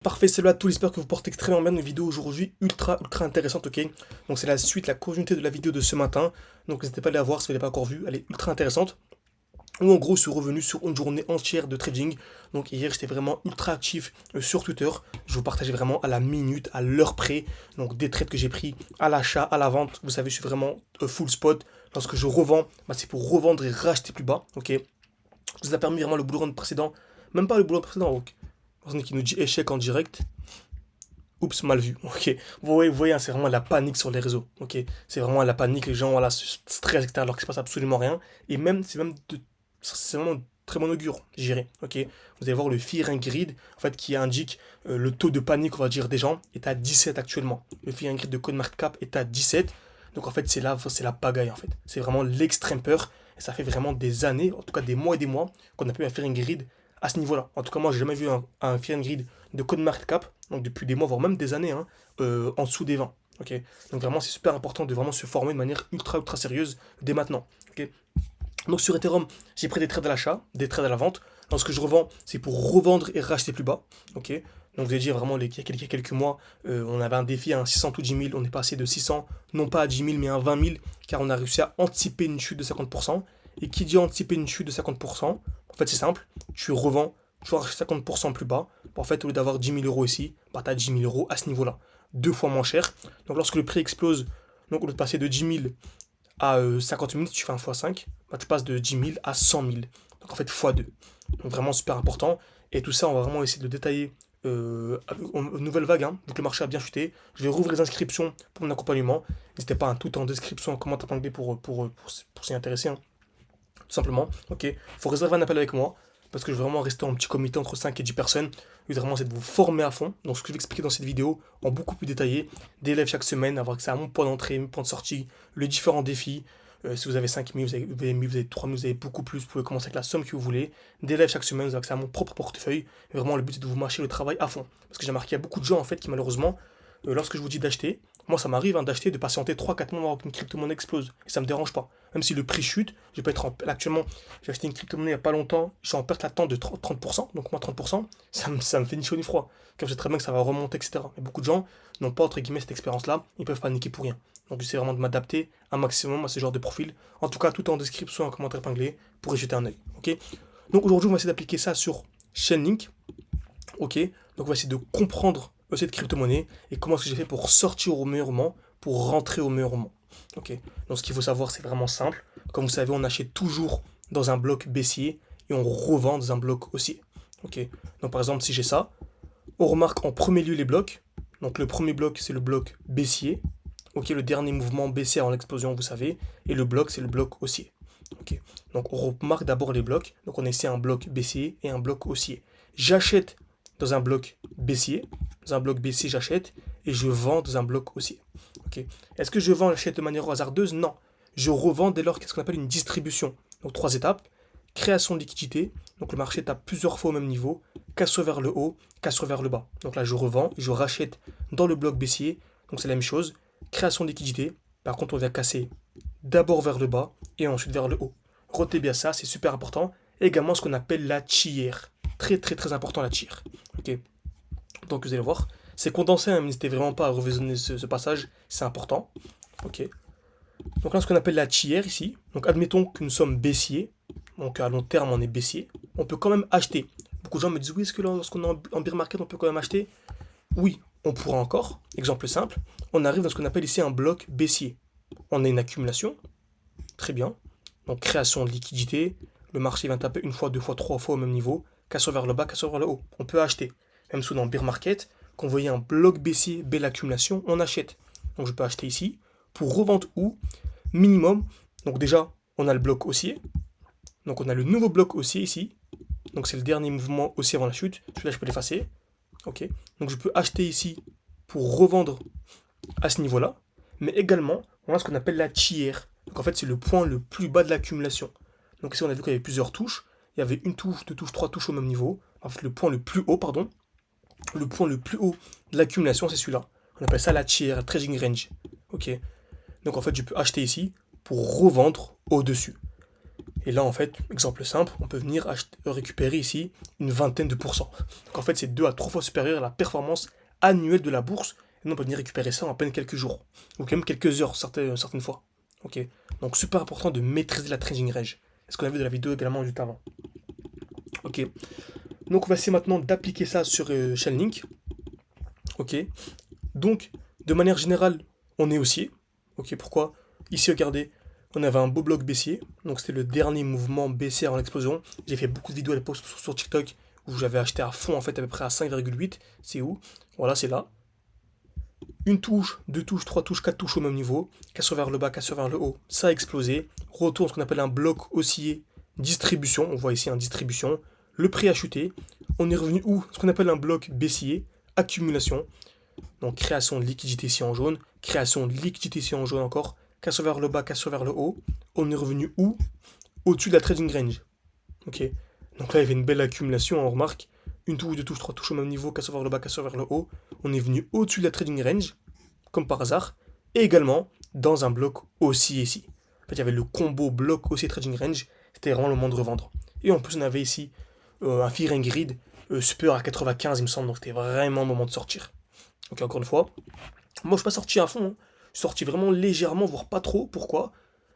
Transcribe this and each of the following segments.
Parfait, salut à tous, j'espère que vous portez extrêmement bien. Une vidéo aujourd'hui ultra intéressante, ok? Donc c'est la suite, la continuité de la vidéo de ce matin. Donc n'hésitez pas à aller la voir si vous ne l'avez pas encore vue, elle est ultra intéressante. Où en gros je suis revenu sur une journée entière de trading. Donc hier j'étais vraiment ultra actif sur Twitter. Je vous partageais vraiment à la minute, à l'heure près. Donc des trades que j'ai pris à l'achat, à la vente. Vous savez, je suis vraiment full spot. Lorsque je revends, bah, c'est pour revendre et racheter plus bas, ok? Ça nous a permis vraiment le bull run précédent. Même pas le bull run précédent, ok? Personne qui nous dit échec en direct. Oups, mal vu. Ok. Vous voyez, hein, c'est vraiment la panique sur les réseaux. Ok. C'est vraiment la panique, les gens voilà, se stressent, etc. Alors qu'il se passe absolument rien. Et même, c'est vraiment de très bon augure, je dirais. Ok. Vous allez voir le Fear and Greed, en fait, qui indique le taux de panique, on va dire, des gens, est à 17 actuellement. Le Fear and Greed de CoinMarketCap est à 17. Donc en fait, c'est la pagaille en fait. C'est vraiment l'extrême peur. Et ça fait vraiment des années, en tout cas des mois et des mois, qu'on a pu un Fear and Greed à ce niveau-là. En tout cas, moi, j'ai jamais vu un Fear and Greed de CoinMarketCap, donc depuis des mois, voire même des années, hein, en dessous des 20. Ok. Donc vraiment, c'est super important de vraiment se former de manière ultra sérieuse dès maintenant. Ok. Donc sur Ethereum, j'ai pris des trades à l'achat, des trades à la vente. Lorsque je revends, c'est pour revendre et racheter plus bas. Ok. Donc vous avez dit vraiment, il y a quelques mois, on avait un défi à un 600 ou 10 000, on est passé de 600, non pas à 10 000, mais à 20 000, car on a réussi à anticiper une chute de 50%. Et qui dit anticiper une chute de 50%, en fait c'est simple, tu revends, tu vas racheter 50% plus bas. En fait, au lieu d'avoir 10 000 euros ici, bah, tu as 10 000 euros à ce niveau-là. Deux fois moins cher. Donc lorsque le prix explose, donc au lieu de passer de 10 000 à 50 000, si tu fais un x5, bah, tu passes de 10 000 à 100 000. Donc en fait x2. Donc vraiment super important. Et tout ça, on va vraiment essayer de le détailler aux nouvelles vagues, hein, vu que le marché a bien chuté. Je vais rouvrir les inscriptions pour mon accompagnement. N'hésitez pas, à tout en description, en commentaire épinglé pour s'y intéresser, hein, tout simplement. Ok, il faut réserver un appel avec moi parce que je veux vraiment rester en petit comité entre 5 et 10 personnes. Le but vraiment, c'est de vous former à fond. Donc, ce que je vais expliquer dans cette vidéo en beaucoup plus détaillé, des lives chaque semaine, avoir accès à mon point d'entrée, mon point de sortie, les différents défis. Si vous avez 5 000, vous avez 1000, vous avez 3 000, vous avez beaucoup plus, vous pouvez commencer avec la somme que vous voulez. Des lives chaque semaine, vous avez accès à mon propre portefeuille. Et vraiment, le but, c'est de vous mâcher le travail à fond. Parce que j'ai remarqué, il y a beaucoup de gens, en fait, qui malheureusement, lorsque je vous dis d'acheter, moi, ça m'arrive, hein, d'acheter, de patienter 3 4 mois avant qu'une crypto-monnaie explose. Et ça me dérange pas. Même si le prix chute, je peux être en. Actuellement, j'ai acheté une crypto-monnaie il n'y a pas longtemps, je suis en perte latente de 30%, donc moins 30%, ça me fait ni chaud ni froid. Comme je sais très bien que ça va remonter, etc. Mais beaucoup de gens n'ont pas, entre guillemets, cette expérience-là, ils peuvent paniquer pour rien. Donc j'essaie vraiment de m'adapter un maximum à ce genre de profil. En tout cas, tout en description, en commentaire épinglé, pour y jeter un œil. Ok. Donc aujourd'hui, on va essayer d'appliquer ça sur Chainlink. Ok. Donc on va essayer de comprendre cette crypto-monnaie et comment est-ce que j'ai fait pour sortir au meilleur moment, pour rentrer au meilleur moment. Ok. Donc ce qu'il faut savoir, c'est vraiment simple. Comme vous savez, on achète toujours dans un bloc baissier et on revend dans un bloc haussier. Ok. Donc par exemple, si j'ai ça, on remarque en premier lieu les blocs. Donc le premier bloc, c'est le bloc baissier. Ok, le dernier mouvement baissier en l'explosion, vous savez. Et le bloc, c'est le bloc haussier. Ok. Donc on remarque d'abord les blocs. Donc on essaie un bloc baissier et un bloc haussier. J'achète dans un bloc baissier. Dans un bloc baissier, j'achète. Et je vends dans un bloc haussier. Ok. Est-ce que je vends, j'achète de manière hasardeuse? Non. Je revends dès lors qu'est-ce qu'on appelle une distribution. Donc trois étapes. Création de liquidité. Donc le marché tape plusieurs fois au même niveau. Casse vers le haut, casse vers le bas. Donc là, je revends, je rachète dans le bloc baissier. Donc c'est la même chose. Création de liquidité. Par contre, on vient casser d'abord vers le bas et ensuite vers le haut. Retenez bien ça, c'est super important. Et également ce qu'on appelle la tiers. Très important la tiers. Ok. Donc vous allez voir, c'est condensé, hein, n'hésitez vraiment pas à revisionner ce passage, c'est important. Ok. Donc là, ce qu'on appelle la tiers ici. Donc admettons qu'une somme baissier, donc à long terme on est baissier, on peut quand même acheter. Beaucoup de gens me disent oui, est-ce que lorsqu'on est en bear market on peut quand même acheter? Oui, on pourra encore. Exemple simple, on arrive dans ce qu'on appelle ici un bloc baissier. On a une accumulation, très bien. Donc création de liquidité, le marché vient taper une fois, deux fois, trois fois au même niveau, casse vers le bas, casse vers le haut. On peut acheter. Même sous dans le bear market, quand vous voyez un bloc baissier, belle accumulation, on achète. Donc je peux acheter ici, pour revendre où? Minimum. Donc déjà, on a le bloc haussier. Donc on a le nouveau bloc haussier ici. Donc c'est le dernier mouvement haussier avant la chute. Celui-là, je peux l'effacer. Ok. Donc je peux acheter ici pour revendre à ce niveau-là. Mais également, on a ce qu'on appelle la tiers. Donc en fait, c'est le point le plus bas de l'accumulation. Donc ici, on a vu qu'il y avait plusieurs touches. Il y avait une touche, deux touches, trois touches au même niveau. En fait, le point le plus haut, pardon. Le point le plus haut de l'accumulation, c'est celui-là. On appelle ça la tiers, la trading range. Ok. Donc en fait, je peux acheter ici pour revendre au-dessus. Et là, en fait, exemple simple, on peut venir récupérer ici une vingtaine de pourcents. Donc en fait, c'est 2 à 3 fois supérieur à la performance annuelle de la bourse. Et nous, on peut venir récupérer ça en à peine quelques jours, ou même quelques heures, certaines fois. Ok. Donc super important de maîtriser la trading range. C'est ce qu'on a vu de la vidéo également juste avant. Ok. Donc on va essayer maintenant d'appliquer ça sur Chainlink. Ok. Donc, de manière générale, on est haussier. Ok, pourquoi? Ici, regardez, on avait un beau bloc baissier. Donc, c'était le dernier mouvement baissier avant l'explosion. J'ai fait beaucoup de vidéos à l'époque sur TikTok où j'avais acheté à fond, en fait, à peu près à 5,8. C'est où? Voilà, c'est là. Une touche, deux touches, trois touches, quatre touches au même niveau. Cassure vers le bas, cassure vers le haut. Ça a explosé. Retour, ce qu'on appelle un bloc haussier. Distribution. On voit ici un distribution. Le prix a chuté. On est revenu où? Ce qu'on appelle un bloc baissier. Accumulation. Donc création de liquidité ici en jaune, création de liquidité ici en jaune encore, cassure vers le bas, cassure vers le haut. On est revenu où? Au-dessus de la trading range. Ok. Donc là, il y avait une belle accumulation, on remarque. Une touche, deux touches, trois touches au même niveau, cassure vers le bas, cassure vers le haut. On est venu au-dessus de la trading range, comme par hasard. Et également dans un bloc haussier ici. En fait, il y avait le combo bloc haussier trading range. C'était vraiment le moment de revendre. Et en plus, on avait ici un fear and grid supérieur à 95, il me semble. Donc c'était vraiment le moment de sortir. Ok, encore une fois, moi je suis pas sorti à fond, hein. Je suis sorti vraiment légèrement, voire pas trop. Pourquoi?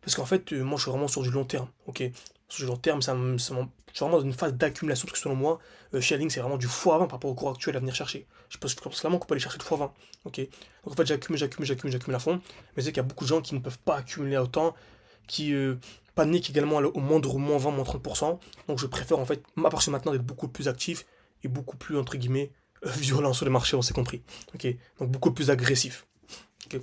Parce qu'en fait, moi je suis vraiment sur du long terme. Ok, sur du long terme, je suis vraiment dans une phase d'accumulation parce que selon moi, Shelling c'est vraiment du x20 par rapport au cours actuel à venir chercher. Je pense clairement qu'on peut aller chercher de x20. Ok, donc en fait j'accumule à fond. Mais c'est qu'il y a beaucoup de gens qui ne peuvent pas accumuler autant, qui paniquent également au moindre moins 20, moins 30%. Donc je préfère en fait, à partir de maintenant, d'être beaucoup plus actif et beaucoup plus entre guillemets violent sur les marchés, on s'est compris. Ok, donc beaucoup plus agressif. Ok.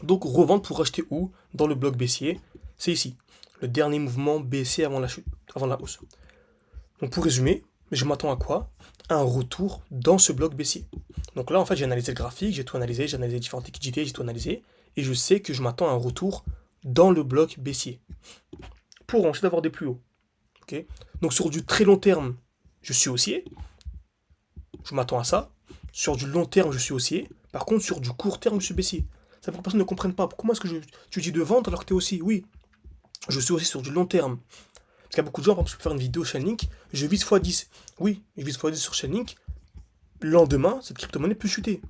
Donc revendre pour acheter où? Dans le bloc baissier, c'est ici. Le dernier mouvement baissier avant la chute, avant la hausse. Donc pour résumer, je m'attends à quoi? À un retour dans ce bloc baissier. Donc là, en fait, j'ai analysé le graphique, j'ai analysé différentes liquidités, j'ai tout analysé, et je sais que je m'attends à un retour dans le bloc baissier pour ensuite avoir des plus hauts. Ok. Donc sur du très long terme, je suis haussier, je m'attends à ça. Sur du long terme, je suis haussier. Par contre, sur du court terme, je suis baissier. Ça fait que personne ne comprenne pas. Comment est-ce que tu dis de vendre alors que tu es haussier? Oui, je suis aussi sur du long terme. Parce qu'il y a beaucoup de gens, par exemple, je peux faire une vidéo Chainlink, je vise x10. Oui, je vise x10 sur Chainlink. Le lendemain, cette crypto-monnaie peut chuter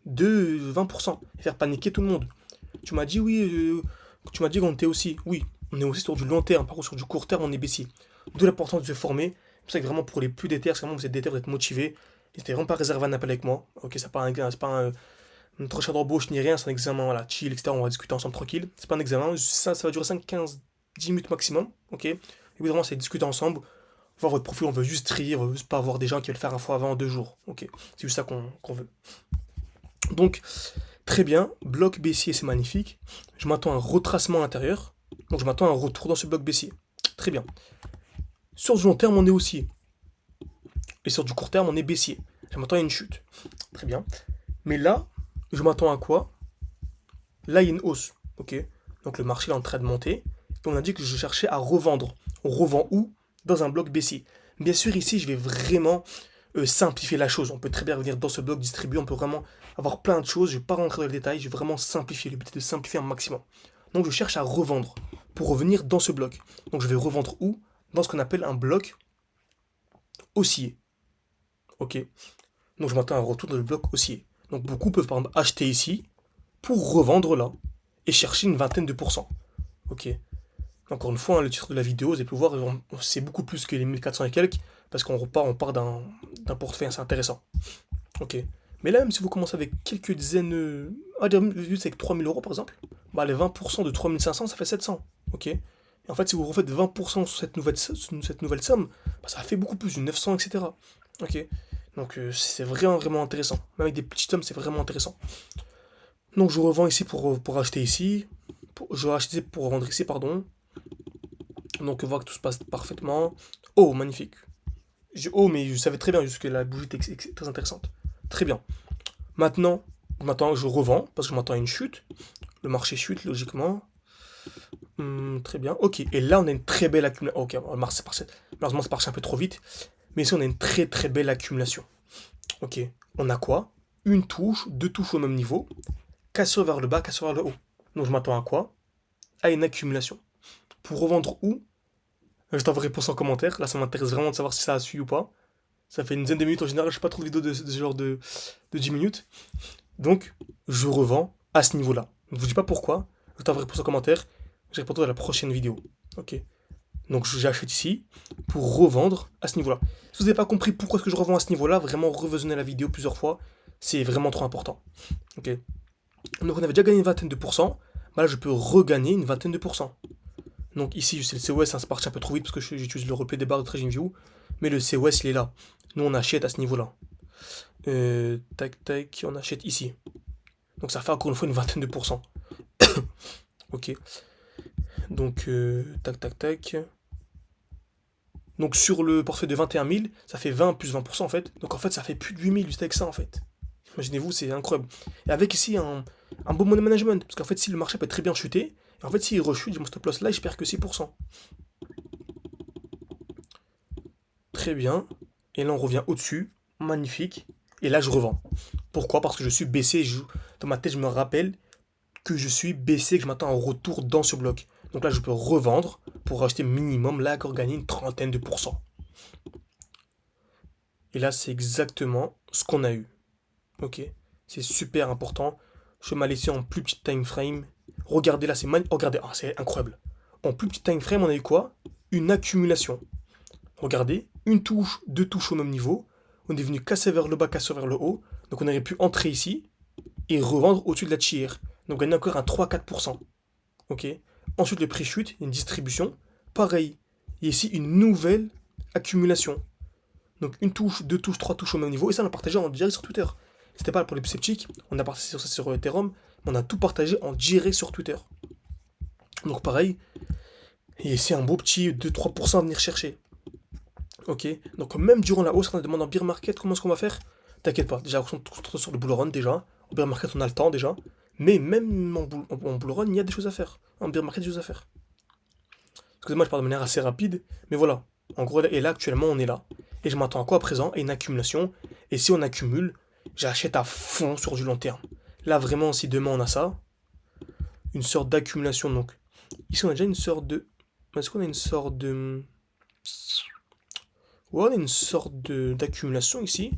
de 20% et faire paniquer tout le monde. Tu m'as dit, oui, tu m'as dit qu'on était aussi. Oui, on est aussi sur du long terme. Par contre, sur du court terme, on est baissier. D'où l'importance de se former. C'est pour ça que vraiment, pour les plus déter, c'est vraiment vous êtes déter, vous êtes motivé. N'hésitez vraiment pas à réserver un appel avec moi. Ok, c'est pas une trochade d'embauche ni rien, c'est un examen, voilà, chill, etc. On va discuter ensemble tranquille. C'est pas un examen, ça va durer 5, 15, 10 minutes maximum. Ok, et vraiment, c'est discuter ensemble. Voir votre profil, on veut juste trier, on veut juste pas avoir des gens qui veulent faire un fois avant en 2 jours. Ok, c'est juste ça qu'on veut. Donc, très bien, bloc baissier, c'est magnifique. Je m'attends à un retracement à l'intérieur. Donc, je m'attends à un retour dans ce bloc baissier. Très bien. Sur du long terme, on est haussier. Et sur du court terme, on est baissier. Je m'attends à une chute. Très bien. Mais là, je m'attends à quoi? Là, il y a une hausse. Ok. Donc, le marché est en train de monter. Et on a dit que je cherchais à revendre. On revend où? Dans un bloc baissier. Bien sûr, ici, je vais vraiment simplifier la chose. On peut très bien venir dans ce bloc distribué. On peut vraiment avoir plein de choses. Je ne vais pas rentrer dans le détail. Je vais vraiment simplifier. Le but est de simplifier un maximum. Donc, je cherche à revendre pour revenir dans ce bloc. Donc, je vais revendre où? Dans ce qu'on appelle un bloc haussier. Ok. Donc, je m'attends à un retour dans le bloc haussier. Donc, beaucoup peuvent par exemple acheter ici pour revendre là et chercher une vingtaine de pourcents. Ok. Encore une fois, hein, le titre de la vidéo, vous avez pu voir, c'est beaucoup plus que les 1400 et quelques, parce qu'on part d'un portefeuille assez intéressant. Ok. Mais là, même si vous commencez avec quelques dizaines, juste avec 3000 € par exemple, bah les 20% de 3500, ça fait 700. Ok. Et en fait, si vous refaites 20% sur cette nouvelle somme, bah, ça fait beaucoup plus, du 900, etc. Ok. Donc c'est vraiment, vraiment intéressant. Même avec des petites sommes, c'est vraiment intéressant. Donc je revends ici pour acheter ici. Je vais acheter pour revendre ici, pardon. Donc on voit que tout se passe parfaitement. Oh, magnifique. Oh, mais je savais très bien jusque la bougie était très intéressante. Très bien. Maintenant, je revends parce que je m'attends à une chute. Le marché chute, logiquement. Très bien. Ok. Et là, on a une très belle accumulation. Ok, malheureusement, c'est parti un peu trop vite. Mais ici, on a une très très belle accumulation. Ok. On a quoi? Une touche, deux touches au même niveau. Cassure vers le bas, cassure vers le haut. Donc je m'attends à quoi? À une accumulation. Pour revendre où? Je t'envoie réponse en commentaire. Là, ça m'intéresse vraiment de savoir si ça a suivi ou pas. Ça fait une dizaine de minutes en général, je fais pas trop de vidéos de ce genre de 10 minutes. Donc, je revends à ce niveau-là. Je vous dis pas pourquoi. Je t'envoie réponse en commentaire. Je réponds à la prochaine vidéo. Ok. Donc, j'achète ici pour revendre à ce niveau-là. Si vous n'avez pas compris pourquoi est-ce que je revends à ce niveau-là, vraiment revisionnez la vidéo plusieurs fois. C'est vraiment trop important. Ok. Donc, on avait déjà gagné une vingtaine de pourcents. Bah là, je peux regagner une vingtaine de pourcents. Donc ici, c'est le COS, hein, c'est parti un peu trop vite parce que j'utilise le replay des barres de TradingView. Mais le COS, il est là. Nous, on achète à ce niveau-là. Tac, tac, on achète ici. Donc ça fait encore une fois une vingtaine de pourcents. Ok. Donc, tac, tac, tac. Donc sur le portefeuille de 21 000, ça fait 20 plus 20% en fait. Donc en fait, ça fait plus de 8 000 juste avec ça en fait. Imaginez-vous, c'est incroyable. Et avec ici un bon money management. Parce qu'en fait, si le marché peut très bien chuter, et en fait, s'il rechute, j'ai mon stop loss là, je perds que 6%. Très bien. Et là, on revient au-dessus. Magnifique. Et là, je revends. Pourquoi? Parce que je suis baissé. Dans ma tête, je me rappelle que je suis baissé, que je m'attends à un retour dans ce bloc. Donc là, je peux revendre pour acheter minimum, là, encore gagner une trentaine de pourcents. Et là, c'est exactement ce qu'on a eu. Ok? C'est super important. Je m'ai laissé en plus petit time frame. Regardez là, regardez, ah, c'est incroyable. En plus petit time frame, on a eu quoi? Une accumulation. Regardez, une touche, deux touches au même niveau. On est venu casser vers le bas, casser vers le haut. Donc on aurait pu entrer ici et revendre au-dessus de la tier. Donc gagner encore un 3-4%. Ok. Ensuite le prix chute, il y a une distribution. Pareil, il y a ici une nouvelle accumulation. Donc une touche, deux touches, trois touches au même niveau. Et ça on a partagé en direct sur Twitter. C'était pas pour les sceptiques, on a partagé sur ça sur Ethereum, mais on a tout partagé en direct sur Twitter. Donc pareil, il y a ici un beau petit 2-3% à venir chercher. Ok, donc même durant la hausse, on a demandé en bear market comment est-ce qu'on va faire. T'inquiète pas, déjà on se concentre sur le bull run déjà. En bear market on a le temps déjà. Mais même en bull run, il y a des choses à faire. En bear market, des choses à faire. Excusez-moi, je parle de manière assez rapide, mais voilà. En gros, et là actuellement on est là. Et je m'attends à quoi à présent? À une accumulation. Et si on accumule, j'achète à fond sur du long terme. Là vraiment, si demain on a ça, une sorte d'accumulation donc. Ici on a déjà une sorte de. Est-ce qu'on a une sorte de. Ouais, on a une sorte d'accumulation ici.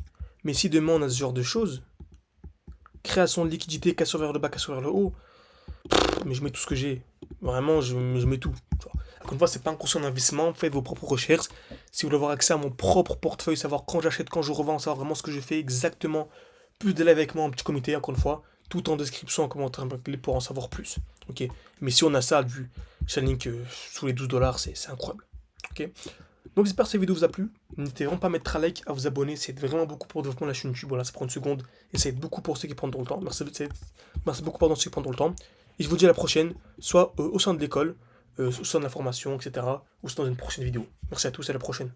Mais si demain on a ce genre de choses, création de liquidité, cassure vers le bas, cassure vers le haut, mais je mets tout ce que j'ai. Vraiment, je mets tout. Encore une fois, c'est pas un conseil d'investissement, faites vos propres recherches. Si vous voulez avoir accès à mon propre portefeuille, savoir quand j'achète, quand je revends, savoir vraiment ce que je fais exactement, plus de live avec moi en petit comité, encore une fois, tout en description, en commentaire pour en savoir plus. Ok. Mais si on a ça du Chainlink sous les 12 dollars, c'est incroyable. Ok. Donc j'espère que cette vidéo vous a plu. N'hésitez vraiment pas à mettre un like, à vous abonner, c'est vraiment beaucoup pour le développement de la chaîne YouTube. Voilà, ça prend une seconde et ça aide beaucoup pour ceux qui prendront le temps. Merci beaucoup pour ceux qui prendront le temps. Et je vous dis à la prochaine, soit au sein de l'école, au sein de la formation, etc. ou soit dans une prochaine vidéo. Merci à tous, à la prochaine.